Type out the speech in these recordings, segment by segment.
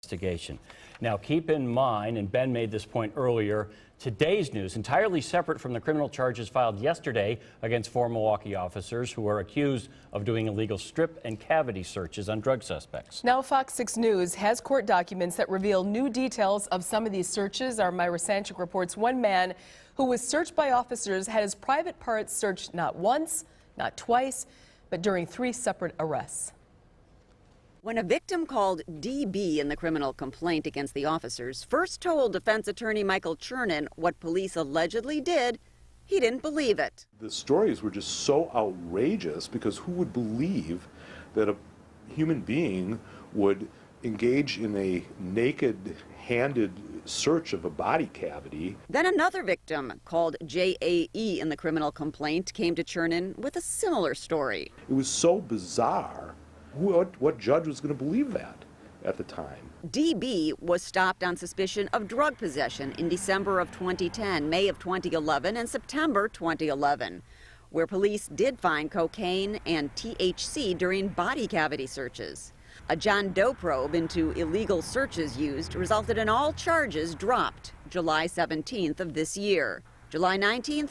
investigation. Now, keep in mind, and Ben made this point earlier, today's news entirely separate from the criminal charges filed yesterday against 4 Milwaukee officers who are accused of doing illegal strip and cavity searches on drug suspects. Now, Fox 6 News has court documents that reveal new details of some of these searches. Our Myra Sanchik reports one man who was searched by officers had his private parts searched not once, not twice, but during 3 separate arrests. When a victim called DB in the criminal complaint against the officers first told defense attorney Michael Chernin what police allegedly did, he didn't believe it. The stories were just so outrageous because who would believe that a human being would engage in a naked-handed search of a body cavity? Then another victim called JAE in the criminal complaint came to Chernin with a similar story. It was so bizarre. What judge was going to believe that at the time? DB was stopped on suspicion of drug possession in December of 2010, May of 2011, and September 2011, where police did find cocaine and THC during body cavity searches. A John Doe probe into illegal searches used resulted in all charges dropped July 17th of this year. July 19th,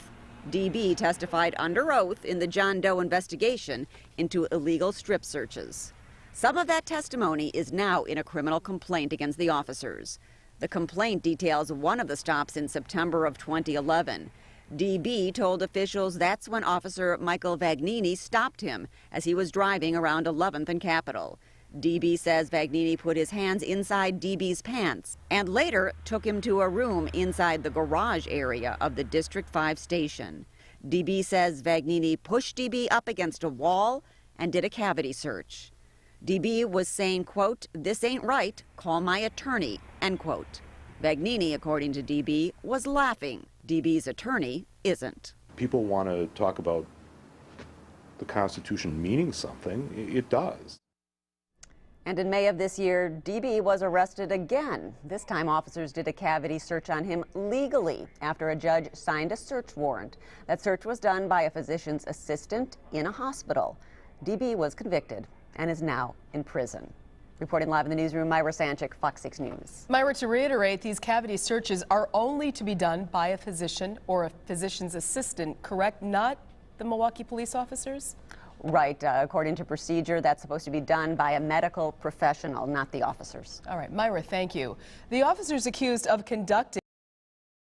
DB testified under oath in the John Doe investigation into illegal strip searches. Some of that testimony is now in a criminal complaint against the officers. The complaint details one of the stops in September of 2011. DB told officials that's when Officer Michael Vagnini stopped him as he was driving around 11th and Capitol. DB says Vagnini put his hands inside DB's pants and later took him to a room inside the garage area of the District 5 station. DB says Vagnini pushed DB up against a wall and did a cavity search. DB was saying, quote, "This ain't right, call my attorney," end quote. Vagnini, according to DB, was laughing. DB's attorney isn't. People want to talk about the Constitution meaning something. It does. And in May of this year, DB was arrested again. This time, officers did a cavity search on him legally after a judge signed a search warrant. That search was done by a physician's assistant in a hospital. DB was convicted and is now in prison. Reporting live in the newsroom, Myra Sanchik, Fox 6 News. Myra, to reiterate, these cavity searches are only to be done by a physician or a physician's assistant, correct? Not the Milwaukee police officers? Right. According to procedure, that's supposed to be done by a medical professional, not the officers. All right, Myra, thank you. The officers accused of conducting